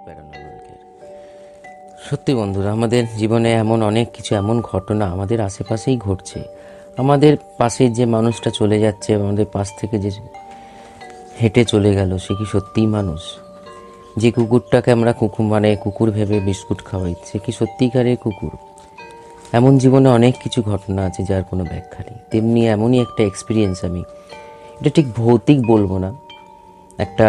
Paranormal. সত্যি বন্ধুরা, আমাদের জীবনে এমন অনেক কিছু, এমন ঘটনা আমাদের আশেপাশেই ঘটছে। আমাদের পাশের যে মানুষটা চলে যাচ্ছে, আমাদের পাশ থেকে যে হেঁটে চলে গেল, সে কি সত্যিই মানুষ? যে কুকুরটাকে আমরা কুকুর ভেবে বিস্কুট খাওয়াই, সে কি সত্যিকারের কুকুর? এমন জীবনে অনেক কিছু ঘটনা আছে যার কোনো ব্যাখ্যা নেই। তেমনি এমনই একটা এক্সপিরিয়েন্স, আমি এটা ঠিক ভৌতিক বলবো না, একটা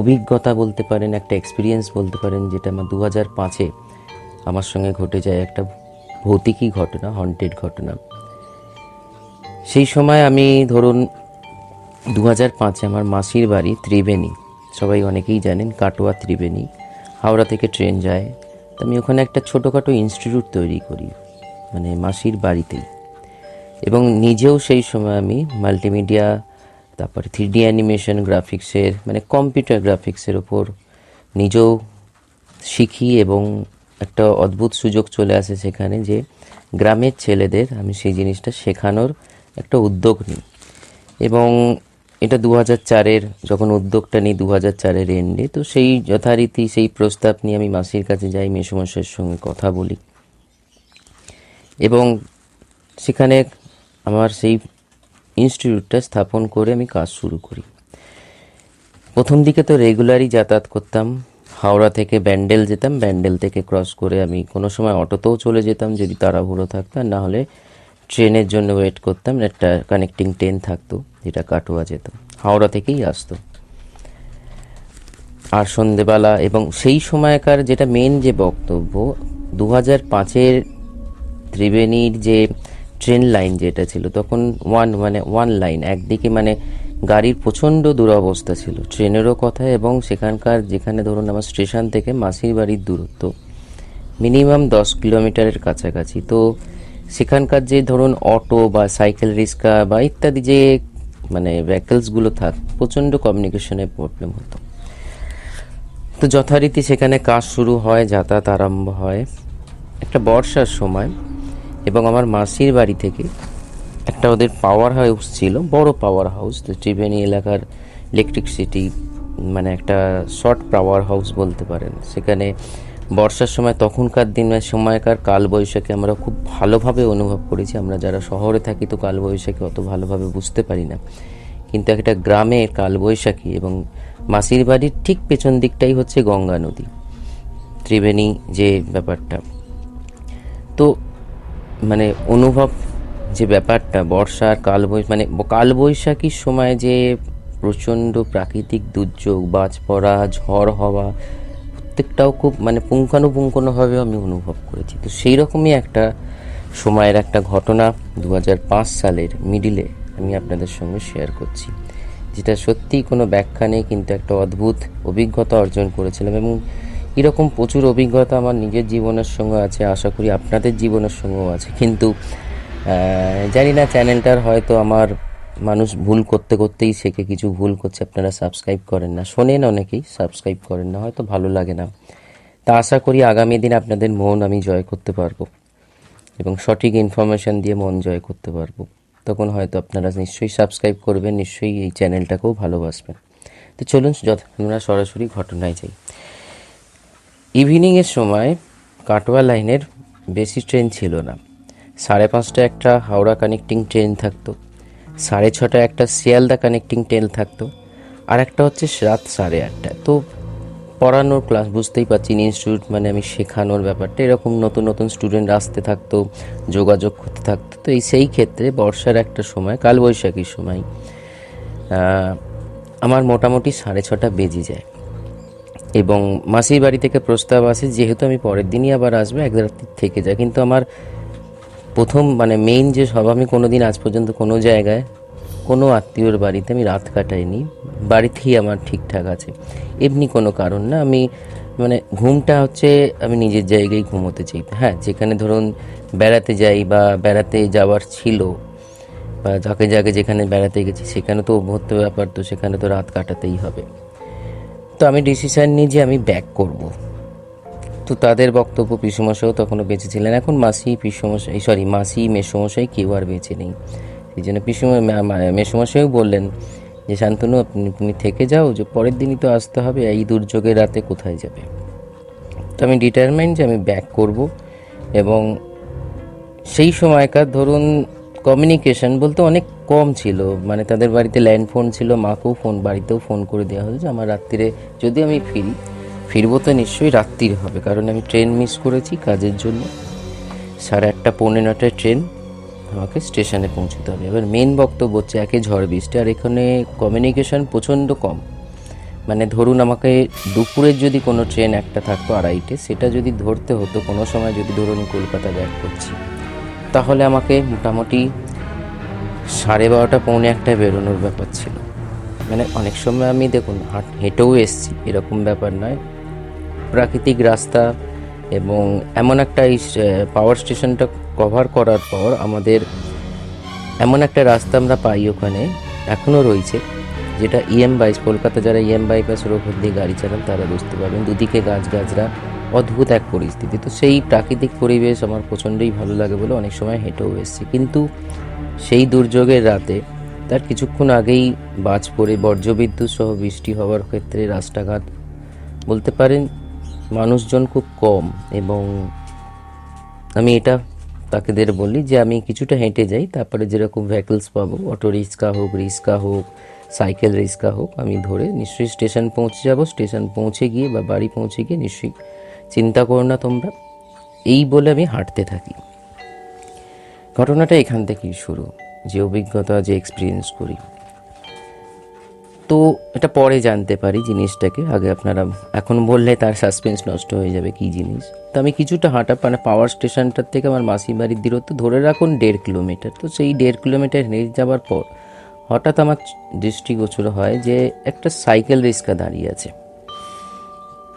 অভিজ্ঞতা বলতে পারেন, একটা এক্সপিরিয়েন্স বলতে পারেন, যেটা আমার 2005-এ আমার সঙ্গে ঘটে যায়। একটা ভৌতিকই ঘটনা, হন্টেড ঘটনা। সেই সময় আমি ধরুন 2005-এ আমার মাসির বাড়ি ত্রিবেণী, সবাই অনেকেই জানেন কাটোয়া ত্রিবেণী, হাওড়া থেকে ট্রেন যায়। তো আমি ওখানে একটা ছোটোখাটো ইনস্টিটিউট তৈরি করি, মানে মাসির বাড়িতেই। এবং নিজেও সেই সময় আমি মাল্টিমিডিয়া, তারপরে 3D অ্যানিমেশন গ্রাফিক্সের, মানে কম্পিউটার গ্রাফিক্সের ওপর নিজেও শিখি। এবং একটা অদ্ভুত সুযোগ চলে আসে সেখানে, যে গ্রামের ছেলেদের আমি সেই জিনিসটা শেখানোর একটা উদ্যোগ নিই। এবং এটা 2004-এর যখন উদ্যোগটা নিই, 2004-এর এন্ডে। তো সেই যথারীতি সেই প্রস্তাব নিয়ে আমি মাসির কাছে যাই, মেসোমশাইয়ের সঙ্গে কথা বলি এবং সেখানে আমার সেই ইনস্টিটিউটটা স্থাপন করে আমি কাজ শুরু করি। প্রথম দিকে তো রেগুলারই যাতায়াত করতাম, হাওড়া থেকে ব্যান্ডেল যেতাম, ব্যান্ডেল থেকে ক্রস করে আমি কোনো সময় অটোতেও চলে যেতাম যদি তাড়াহুড়ো থাকতো, আর না হলে ট্রেনের জন্য ওয়েট করতাম। একটা কানেক্টিং ট্রেন থাকতো যেটা কাটোয়া যেত, হাওড়া থেকেই আসতো। আর সন্ধেবেলা, এবং সেই সময়কার যেটা মেন যে বক্তব্য, 2005-এর ত্রিবেণীর যে ট্রেন লাইন যেটা ছিল তখন ওয়ান লাইন, একদিকে মানে গাড়ির প্রচণ্ড দুরবস্থা ছিল, ট্রেনেরও কথা। এবং সেখানকার যেখানে ধরুন আমার স্টেশন থেকে মাসির বাড়ির দূরত্ব মিনিমাম 10 কিলোমিটারের কাছাকাছি। তো সেখানকার যে ধরুন অটো বা সাইকেল রিক্সা বা ইত্যাদি যে মানে ভেহিকলসগুলো প্রচণ্ড কমিউনিকেশনের প্রবলেম হতো। তো যথারীতি সেখানে কাজ শুরু হয়, যাতায়াত আরম্ভ হয় একটা বর্ষার সময়। এবং আমার মাসির বাড়ি থেকে একটা ওদের পাওয়ার হাউস ছিল, বড় পাওয়ার হাউস। তো ত্রিবেণী এলাকার ইলেকট্রিসিটি, মানে একটা শর্ট পাওয়ার হাউস বলতে পারেন। সেখানে বর্ষার সময়, তখনকার দিনের সময়কার কালবৈশাখী আমরা খুব ভালোভাবে অনুভব করেছি। আমরা যারা শহরে থাকি তো কালবৈশাখী অত ভালোভাবে বুঝতে পারি না, কিন্তু একটা গ্রামের কালবৈশাখী। এবং মাসির বাড়ির ঠিক পেছন দিকটাই হচ্ছে গঙ্গা নদী, ত্রিবেণী যে ব্যাপারটা। তো মানে অনুভব যে ব্যাপারটা, বর্ষার মানে কালবৈশাখীর সময় যে প্রচণ্ড প্রাকৃতিক দুর্যোগ, বাজ পড়া, ঝড় হওয়া, প্রত্যেকটাও খুব মানে পুঙ্খানুপুঙ্খভাবে আমি অনুভব করেছি। তো সেই রকমই একটা সময়ের একটা ঘটনা 2005 সালের মিডিলে আমি আপনাদের সঙ্গে শেয়ার করছি, যেটা সত্যিই কোনো ব্যাখ্যা নেই, কিন্তু একটা অদ্ভুত অভিজ্ঞতা অর্জন করেছিলাম। এবং এরকম প্রচুর অভিজ্ঞতা আমার নিজের জীবনের সঙ্গে আছে, আশা করি আপনাদের জীবনের সঙ্গেও আছে। কিন্তু জানি না, চ্যানেলটার হয়তো আমার মানুষ ভুল করতে করতেই শেখে, কিছু ভুল করছে, আপনারা সাবস্ক্রাইব করেন না, শোনেন অনেকেই, সাবস্ক্রাইব করেন না, হয়তো ভালো লাগে না। তা আশা করি আগামী দিন আপনাদের মন আমি জয় করতে পারবো এবং সঠিক ইনফরমেশান দিয়ে মন জয় করতে পারবো। তখন হয়তো আপনারা নিশ্চয়ই সাবস্ক্রাইব করবেন, নিশ্চয়ই এই চ্যানেলটাকেও ভালোবাসবেন। তো চলুন আমরা সরাসরি ঘটনায় যাই। ইভিনিংয়ের সময় কাটোয়া লাইনের বেশি ট্রেন ছিল না। 5:30টায় একটা হাওড়া কানেক্টিং ট্রেন থাকতো, 6:30টায় একটা শিয়ালদা কানেক্টিং ট্রেন থাকতো, আর একটা হচ্ছে রাত 8:30টায়। তো পড়ানোর ক্লাস, বুঝতেই পারছি ইনস্টিটিউট মানে আমি শেখানোর ব্যাপারটা, এরকম নতুন নতুন স্টুডেন্ট আসতে থাকতো, যোগাযোগ করতে থাকতো। তো সেই ক্ষেত্রে বর্ষার একটা সময়, কালবৈশাখীর সময়, আমার মোটামুটি 6:30 বেজে যায়। এবং মাসির বাড়ি থেকে প্রস্তাব আসে, যেহেতু আমি পরের দিনই আবার আসবো, এক রাত্রি থেকে যায়। কিন্তু আমার প্রথম মানে মেইন যে সব, আমি কোনো দিন আজ পর্যন্ত কোনো জায়গায় কোনো আত্মীয়র বাড়িতে আমি রাত কাটাইনি, বাড়িতেই আমার ঠিকঠাক আছে। এমনি কোনো কারণ না, আমি মানে ঘুমটা হচ্ছে আমি নিজের জায়গায় ঘুমোতে চাই। হ্যাঁ, যেখানে ধরুন বেড়াতে যাই বা বেড়াতে যাওয়ার ছিল, বা যাকে যাকে যেখানে বেড়াতে গেছি সেখানে তো অভ্যর্থ ব্যাপার, তো সেখানে তো রাত কাটাতেই হবে। তো আমি ডিসিশান নিই যে আমি ব্যাক করব। তো তাদের বক্তব্য, পিসুমশাইও তখনও বেঁচে ছিলেন, এখন মাসি মেসোমশাই কেউ আর বেঁচে নেই। সেই জন্য মেসোমশাইও বললেন যে শান্তনু তুমি থেকে যাও, যে পরের দিনই তো আসতে হবে, এই দুর্যোগের রাতে কোথায় যাবে। তো আমি ডিটারমাইন্ড যে আমি ব্যাক করব। এবং সেই সময়কার ধরুন কমিউনিকেশন বলতে অনেক কম ছিল, মানে তাদের বাড়িতে ল্যান্ড ফোন ছিল, মাকেও বাড়িতেও ফোন করে দেওয়া হয়েছে আমার রাত্রিরে যদি আমি ফিরবো তো নিশ্চয়ই রাত্রির হবে, কারণ আমি ট্রেন মিস করেছি কাজের জন্য। 8:30 9:45 ট্রেন, আমাকে স্টেশনে পৌঁছতে হবে। এবার মেন বক্তব্য হচ্ছে একে ঝড় বৃষ্টি, আর এখানে কমিউনিকেশন প্রচণ্ড কম। মানে ধরুন আমাকে দুপুরের যদি কোনো ট্রেন একটা থাকতো 2:30, সেটা যদি ধরতে হতো কোনো সময়, যদি ধরুন কলকাতা ব্যাক করছি, তাহলে আমাকে মোটামুটি 12:30 1:45 বেরোনোর ব্যাপার ছিল। মানে অনেক সময় আমি দেখুন হেঁটেও এসছি, এরকম ব্যাপার নয়। প্রাকৃতিক রাস্তা এবং এমন একটা এই পাওয়ার স্টেশনটা কভার করার পর আমাদের এমন একটা রাস্তা আমরা পাই ওখানে, এখনও রয়েছে, যেটা বাইপাস, কলকাতা যারা বাইপাসের ওপর দিয়ে গাড়ি চালান তারা বুঝতে পারবেন, দুদিকে গাছগাছরা, অদ্ভুত এক পরিস্থিতি। তো সেই প্রাকৃতিক পরিবেশ আমার প্রচণ্ডই ভালো লাগে বলে অনেক সময় হেঁটেও এসেছি। কিন্তু সেই দুর্যোগের রাতে তার কিছুক্ষণ আগেই বাজ পড়ে বজ্রবিদ্যুৎ সহ বৃষ্টি হওয়ার ক্ষেত্রে রাস্তাঘাট বলতে পারেন মানুষজন খুব কম। এবং আমি এটা তাকেদের বলি যে আমি কিছুটা হেঁটে যাই, তারপরে যেরকম ভেহিকলস পাবো, অটো রিক্সা হোক, সাইকেল রিক্সা হোক, আমি ধরে নিশ্চয়ই স্টেশন পৌঁছে যাব। স্টেশন পৌঁছে গিয়ে বা বাড়ি পৌঁছে গিয়ে নিশ্চয়ই চিন্তা করো না তোমরা, এই বলে আমি হাঁটতে থাকি। ঘটনাটা এখান থেকেই শুরু, যে অভিজ্ঞতা, যে এক্সপিরিয়েন্স করি। তো এটা পরে জানতে পারি জিনিসটাকে, আগে আপনারা এখন বললে তার সাসপেন্স নষ্ট হয়ে যাবে কী জিনিস। তো আমি কিছুটা হাঁটা, মানে পাওয়ার স্টেশনটার থেকে আমার মাসির বাড়ির দূরত্ব ধরে রাখুন 1.5 কিলোমিটার। তো সেই 1.5 কিলোমিটার হেঁটে যাওয়ার পর হঠাৎ আমার দৃষ্টিগোচর হয় যে একটা সাইকেল রিক্সা দাঁড়িয়ে আছে।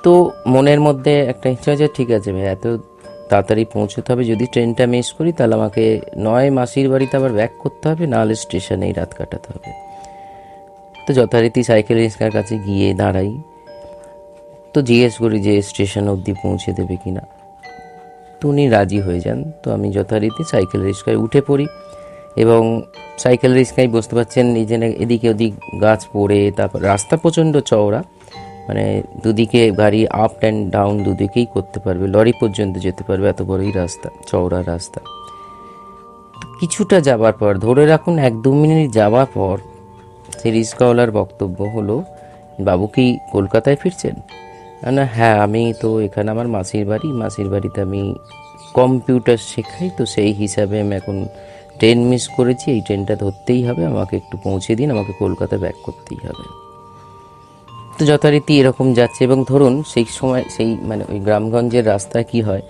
তো মনের মধ্যে একটা ইচ্ছা যে ঠিক আছে ভাই, এত তাড়াতাড়ি পৌঁছতে হবে, যদি ট্রেনটা মিস করি তাহলে আমাকে নয় মাসির বাড়িতে আবার ব্যাক করতে হবে, নাহলে স্টেশনেই রাত কাটাতে হবে। তো যথারীতি সাইকেল রিক্সার কাছে গিয়ে দাঁড়াই, তো জিজ্ঞেস করি যে স্টেশন অবধি পৌঁছে দেবে কি না। তো উনি রাজি হয়ে যান। তো আমি যথারীতি সাইকেল রিক্সায় উঠে পড়ি এবং সাইকেল রিক্সায় বুঝতে পারছেন এই যে এদিকে ওদিক গাছ পড়ে, তারপর রাস্তা প্রচণ্ড চওড়া, মানে দুদিকে গাড়ি আপ অ্যান্ড ডাউন দুদিকেই করতে পারবে, লরি পর্যন্ত যেতে পারবে, এত বড়ই রাস্তা, চওড়া রাস্তা। কিছুটা যাবার পর ধরে রাখুন 1-2 মিনিট যাওয়ার পর সেই রিক্সাওয়ালার বক্তব্য হলো, বাবু কি কলকাতায় ফিরছেন? না, হ্যাঁ, আমি তো এখানে আমার মাসির বাড়িতে আমি কম্পিউটার শেখাই, তো সেই হিসাবে আমি এখন ট্রেন মিস করেছি, এই ট্রেনটা ধরতেই হবে, আমাকে একটু পৌঁছে দিন, আমাকে কলকাতা ব্যাক করতেই হবে। তো যথারীতি এরকম যাচ্ছে। এবং ধরুন সেই সময় সেই মানে ওই গ্রামগঞ্জের রাস্তায় কি হয়,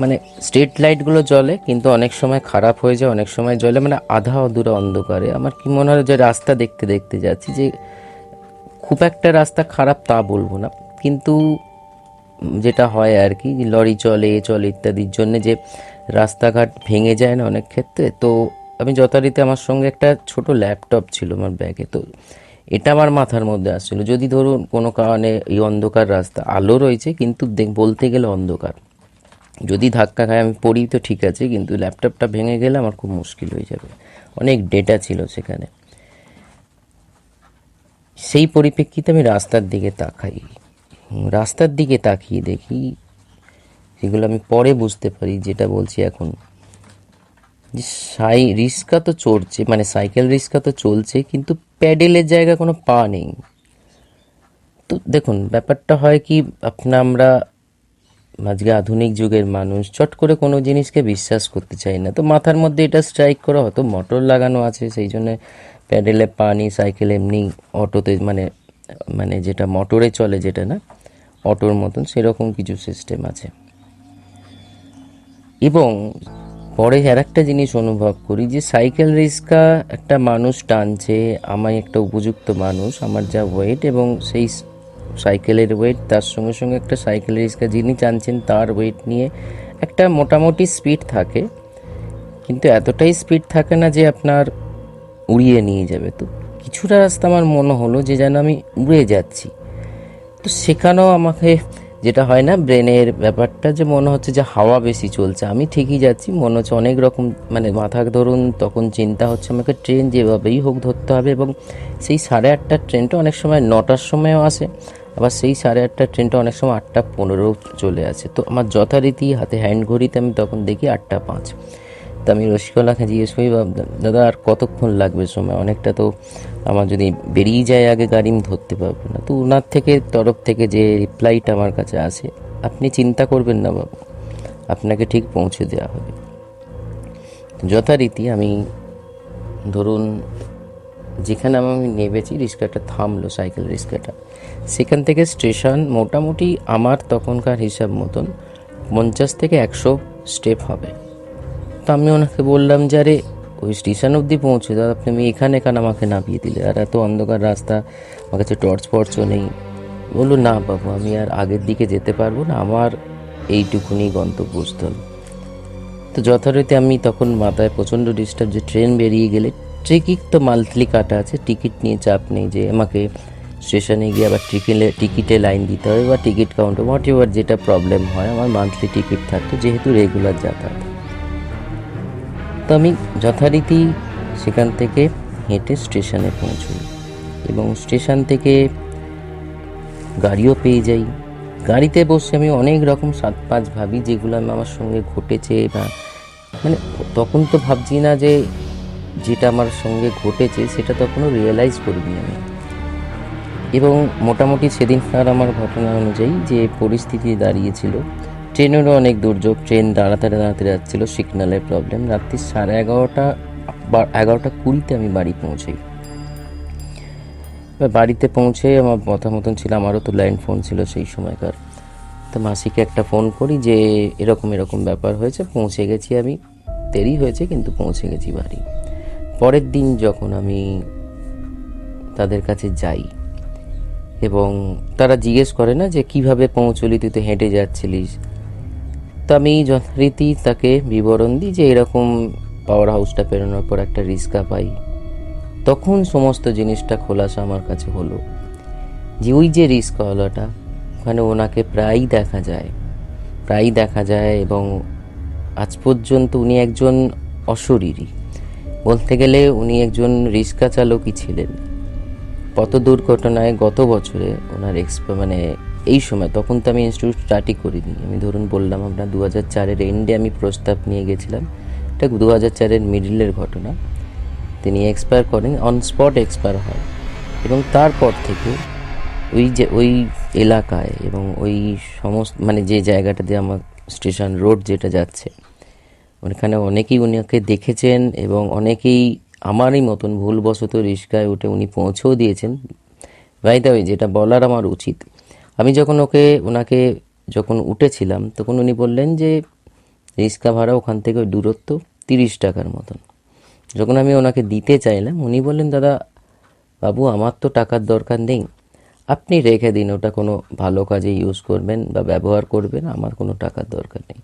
মানে স্ট্রিট লাইটগুলো জ্বলে কিন্তু অনেক সময় খারাপ হয়ে যায়, অনেক সময় জ্বলে, মানে আধা অধুরা অন্ধকারে। আমার কি মনে হয় যে রাস্তা দেখতে দেখতে যাচ্ছি, যে খুব একটা রাস্তা খারাপ তা বলবো না, কিন্তু যেটা হয় আর কি, লরি চলে ইত্যাদির জন্য যে রাস্তাঘাট ভেঙে যায় না অনেক ক্ষেত্রে। তো আমি যথারীতি আমার সঙ্গে একটা ছোট ল্যাপটপ ছিল আমার ব্যাগে, তো এটা আমার মাথার মধ্যে আসছিল, যদি ধরুন কোনো কারণে এই অন্ধকার রাস্তা, আলো রয়েছে কিন্তু বলতে গেলে অন্ধকার, যদি ধাক্কা খায় আমি পড়ি তো ঠিক আছে, কিন্তু ল্যাপটপটা ভেঙে গেলে আমার খুব মুশকিল হয়ে যাবে, অনেক ডেটা ছিল সেখানে। সেই পরিপ্রেক্ষিতে আমি রাস্তার দিকে তাকাই, রাস্তার দিকে তাকিয়ে দেখি, সেগুলো আমি পরে বুঝতে পারি যেটা বলছি এখন, যে রিক্সা তো চড়ছে, মানে সাইকেল রিক্সা তো চলছে, কিন্তু প্যাডেলের জায়গা কোনো পা নেই। তো দেখুন ব্যাপারটা হয় কি, আমরা আজকে আধুনিক যুগের মানুষ চট করে কোনো জিনিসকে বিশ্বাস করতে চাই না। তো মাথার মধ্যে এটা স্ট্রাইক করা, হয়তো মোটর লাগানো আছে সেই জন্য প্যাডেলে পা নেই, সাইকেল এমনি অটোতে মানে মানে যেটা মোটরে চলে, যেটা না অটোর মতন সেরকম কিছু সিস্টেম আছে। এবং পরে আর একটা জিনিস অনুভব করি, যে সাইকেল রিক্সা একটা মানুষ টানছে, আমি একটা উপযুক্ত মানুষ, আমার যা ওয়েট এবং সেই সাইকেলের ওয়েট, তার সঙ্গে সঙ্গে একটা সাইকেল রিক্সা যিনি টানছেন তার ওয়েট নিয়ে একটা মোটামুটি স্পিড থাকে, কিন্তু এতটাই স্পিড থাকে না যে আপনার উড়িয়ে নিয়ে যাবে। তো কিছুটা রাস্তা আমার মনে হলো যে যেন আমি উড়ে যাচ্ছি। তো সেখানেও আমাকে যেটা হয় না ব্রেনের ব্যাপারটা, যে মনে হচ্ছে যে হাওয়া বেশি চলছে, আমি ঠিকই যাচ্ছি, মনে হচ্ছে অনেক রকম মানে মাথা ধরুন তখন চিন্তা হচ্ছে আমাকে ট্রেন যেভাবেই হোক ধরতে হবে, এবং সেই 8:30টার ট্রেনটা অনেক সময় 9টার সময়ও আসে, আবার সেই 8:30টার ট্রেনটা অনেক সময় 8:15 চলে আসে। তো আমার যথারীতি হাতে হ্যান্ড ঘড়িতে আমি তখন দেখি 8:05। তো আমি রসিকলাকে জিজ্ঞেস করি, দাদা আর কতক্ষণ লাগবে সময়, অনেকটা তো, আমার যদি বেরিয়ে যায় আগে গাড়ি আমি ধরতে পারবো না। তো ওনার থেকে তরফ থেকে যে রিপ্লাইটা আমার কাছে আসে, আপনি চিন্তা করবেন না বাবু, আপনাকে ঠিক পৌঁছে দেওয়া হবে। যথারীতি আমি ধরুন যেখানে আমি নেমেছি, রিক্সাটা থামলো, সাইকেল রিক্সাটা, সেখান থেকে স্টেশন মোটামুটি আমার তখনকার হিসাব মতন 50 থেকে 100 স্টেপ হবে। তো আমি ওনাকে বললাম যে আরে ওই স্টেশন অবধি পৌঁছে দাও আপনি, আমি এখানে কেন আমাকে নামিয়ে দিলে, আর এত অন্ধকার রাস্তা, আমার কাছে টর্চ ফর্চও নেই। বললো না বাবু, আমি আর আগের দিকে যেতে পারবো না, আমার এইটুকুনি গন্তব্যস্থল। তো যথারীতি আমি তখন মাথায় প্রচণ্ড ডিস্টার্ব, যে ট্রেন বেরিয়ে গেলে টিকিট তো মান্থলি কাটা আছে, টিকিট নিয়ে চাপ নেই যে আমাকে স্টেশনে গিয়ে আবার টিকিটে লাইন দিতে হবে বা টিকিট কাউন্টার হোয়াট এভার যেটা প্রবলেম হয়, আমার মান্থলি টিকিট থাকতো যেহেতু রেগুলার যাতায়াত। তো আমি যথারীতি সেখান থেকে হেঁটে স্টেশনে পৌঁছই, এবং স্টেশন থেকে গাড়িও পেয়ে যাই। গাড়িতে বসে আমি অনেক রকম 7-5 ভাবি, যেগুলো আমি আমার সঙ্গে ঘটেছে, বা মানে তখন তো ভাবছি না যে যেটা আমার সঙ্গে ঘটেছে সেটা তখনও রিয়েলাইজ করিনি আমি। এবং মোটামুটি সেদিনকার আমার ঘটনা অনুযায়ী যে পরিস্থিতি দাঁড়িয়েছিল, ট্রেনেরও অনেক দুর্যোগ, ট্রেন দাঁড়াতে দাঁড়াতে যাচ্ছিলো, সিগন্যালের প্রবলেম। রাত্রি 11:30 বা 11:20 আমি বাড়ি পৌঁছাই। এবার বাড়িতে পৌঁছে আমার কথা মতন ছিল, আমারও তো ল্যান্ড ফোন ছিল সেই সময়কার। তো মাসিকে একটা ফোন করি যে এরকম এরকম ব্যাপার হয়েছে, পৌঁছে গেছি আমি, দেরি হয়েছে কিন্তু পৌঁছে গেছি বাড়ি। পরের দিন যখন আমি তাদের কাছে যাই, এবং তারা জিজ্ঞেস করে না যে কিভাবে পৌঁছলি, তুই তো হেঁটে যাচ্ছিলিস। তো আমি যথারীতি তাকে বিবরণ দিই যে এরকম পাওয়ার হাউসটা পেরোনোর পর একটা রিক্সা পাই। তখন সমস্ত জিনিসটা খোলাসা আমার কাছে হলো, যে ওই যে রিক্সাওয়ালাটা, ওখানে ওনাকে প্রায়ই দেখা যায়, এবং আজ পর্যন্ত উনি একজন অশরীরী, বলতে গেলে উনি একজন রিক্সা চালকই ছিলেন। পথ দুর্ঘটনায় গত বছরে ওনার মানে এই সময়, তখন তো আমি ইনস্টিটিউট স্টার্টই করিনি, আমি ধরুন বললাম আপনার 2004-এর এন্ডে আমি প্রস্তাব নিয়ে গেছিলাম, এটা 2004-এর মিডলের ঘটনা। তিনি এক্সপায়ার করেন, অন স্পট এক্সপায়ার হয়, এবং তারপর থেকে ওই এলাকায় এবং ওই সমস্ত মানে যে জায়গাটা দিয়ে আমার স্টেশন রোড যেটা যাচ্ছে, ওখানে অনেকেই উনাকে দেখেছেন, এবং অনেকেই আমারই মতন ভুলবশত রিক্সায় উঠে উনি পৌঁছেও দিয়েছেন। বাই দ্য ওয়ে, যেটা বলার আমার উচিত, আমি যখন ওনাকে যখন উঠেছিলাম, তখন উনি বললেন যে রিক্সা ভাড়া ওখান থেকে ওই দূরত্ব 30 টাকার মতন। যখন আমি ওনাকে দিতে চাইলাম, উনি বললেন দাদা বাবু আমার তো টাকার দরকার নেই, আপনি রেখে দিন, ওটা কোনো ভালো কাজে ইউজ করবেন বা ব্যবহার করবেন, আমার কোনো টাকার দরকার নেই।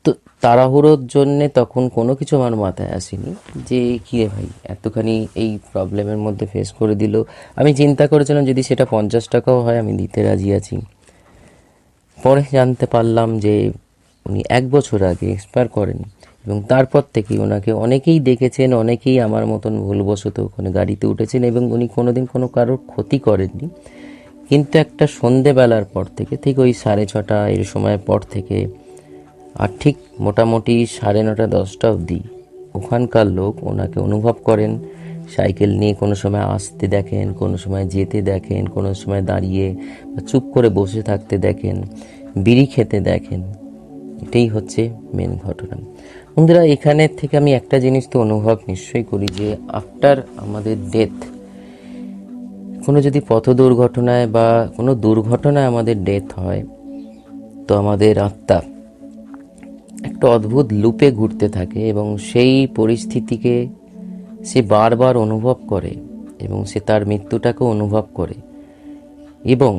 তো তাড়াহুড়োর জন্যে তখন কোনো কিছু আমার মাথায় আসেনি যে কী রে ভাই এতখানি এই প্রবলেমের মধ্যে ফেস করে দিল। আমি চিন্তা করেছিলাম যদি সেটা 50 টাকাও হয় আমি দিতে রাজি আছি। পরে জানতে পারলাম যে উনি 1 বছর আগে এক্সপায়ার করেন, এবং তারপর থেকেই ওনাকে অনেকেই দেখেছেন, অনেকেই আমার মতন ভুলবশত ওখানে গাড়িতে উঠেছেন, এবং উনি কোনোদিন কোনো কারোর ক্ষতি করেননি। কিন্তু একটা সন্ধেবেলার পর থেকে, ঠিক ওই 6:30 এর সময় পর থেকে, আর ঠিক মোটামুটি 9:30 10টা অবধি ওখানকার লোক ওনাকে অনুভব করেন। সাইকেল নিয়ে কোনো সময় আসতে দেখেন, কোনো সময় যেতে দেখেন, কোনো সময় দাঁড়িয়ে বা চুপ করে বসে থাকতে দেখেন, বিড়ি খেতে দেখেন। এটাই হচ্ছে মেন ঘটনা। বন্ধুরা, এখানের থেকে আমি একটা জিনিস তো অনুভব নিশ্চয়ই করি, যে আফটার আমাদের ডেথ, কোনো যদি পথ দুর্ঘটনায় বা কোনো দুর্ঘটনায় আমাদের ডেথ হয়, তো আমাদের আত্মা একটা অদ্ভুত লুপে ঘুরতে থাকে, এবং সেই পরিস্থিতিকে সে বারবার অনুভব করে, এবং সে তার মৃত্যুটাকেও অনুভব করে। এবং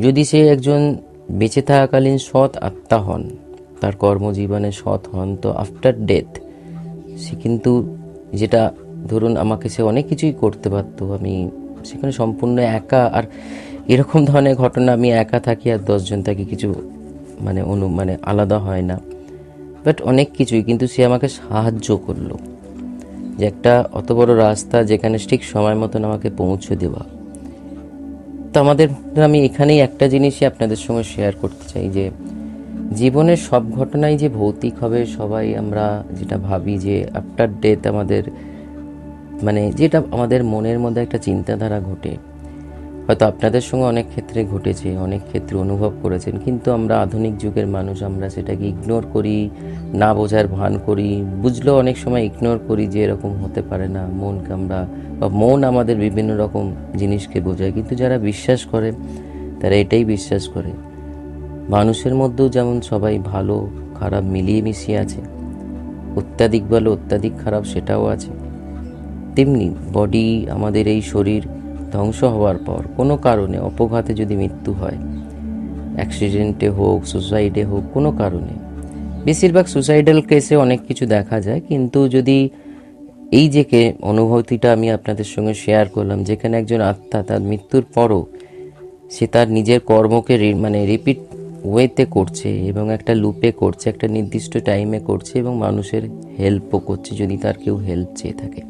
যদি সে একজন বেঁচে থাকাকালীন সৎ আত্মা হন, তার কর্মজীবনে সৎ হন, তো আফটার ডেথ সে কিন্তু, যেটা ধরুন আমাকে সে অনেক কিছুই করতে পারতো, আমি সেখানে সম্পূর্ণ একা, আর এরকম ধরনের ঘটনা আমি একা থাকি আর 10জন থাকি কিছু মানে আলাদা হয় না, বাট অনেক কিছুই। কিন্তু সে আমাকে সাহায্য করলো যে একটা অত বড় রাস্তা যেখানে ঠিক সময় মতন আমাকে পৌঁছে দেওয়া। তো আমি এখানেই একটা জিনিসই আপনাদের সঙ্গে শেয়ার করতে চাই যে জীবনের সব ঘটনাই যে ভৌতিক হবে সবাই আমরা যেটা ভাবি, যে আফটার ডেথ আমাদের যেটা আমাদের মনের মধ্যে একটা চিন্তাধারা ঘটে, হয়তো আপনাদের সঙ্গে অনেক ক্ষেত্রে ঘটেছে, অনেক ক্ষেত্রে অনুভব করেছেন, কিন্তু আমরা আধুনিক যুগের মানুষ, আমরা সেটাকে ইগনোর করি, না বোঝার ভান করি, বুঝলেও অনেক সময় ইগনোর করি যে এরকম হতে পারে না। মন আমাদের বিভিন্ন রকম জিনিসকে বোঝায়, কিন্তু যারা বিশ্বাস করে তারা এটাই বিশ্বাস করে মানুষের মধ্যেও যেমন সবাই ভালো খারাপ মিলিয়ে মিশিয়ে আছে, অত্যাধিক ভালো অত্যাধিক খারাপ সেটাও আছে, তেমনি বডি আমাদের এই শরীর ধ্বংস হওয়ার পর কোনো কারণে অপঘাতে যদি মৃত্যু হয়, অ্যাক্সিডেন্টে হোক, সুসাইডে হোক, কোনো কারণে, বেশিরভাগ সুসাইডাল কেসে অনেক কিছু দেখা যায়, কিন্তু যদি এই যে অনুভূতিটা আমি আপনাদের সঙ্গে শেয়ার করলাম, যেখানে একজন আত্মা তার মৃত্যুর পরও সে তার নিজের কর্মকে রিপিট ওয়েতে করছে এবং একটা লুপে করছে, একটা নির্দিষ্ট টাইমে করছে এবং মানুষের হেল্পও করছে যদি তার কেউ হেল্প চেয়ে থাকে।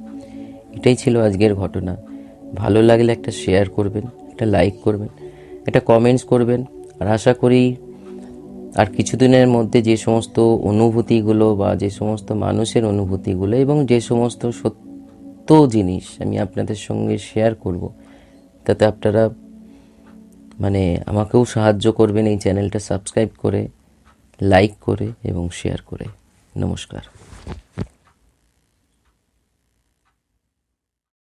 এটাই ছিল আজকের ঘটনা। ভালো লাগলে একটা শেয়ার করবেন, একটা লাইক করবেন, একটা কমেন্টস করবেন। আর আশা করি আর কিছুদিনের মধ্যে যে সমস্ত অনুভূতিগুলো বা যে সমস্ত মানুষের অনুভূতিগুলো এবং যে সমস্ত সত্য জিনিস আমি আপনাদের সঙ্গে শেয়ার করব, তাতে আপনারা আমাকেও সাহায্য করবেন এই চ্যানেলটা সাবস্ক্রাইব করে, লাইক করে এবং শেয়ার করে। নমস্কার।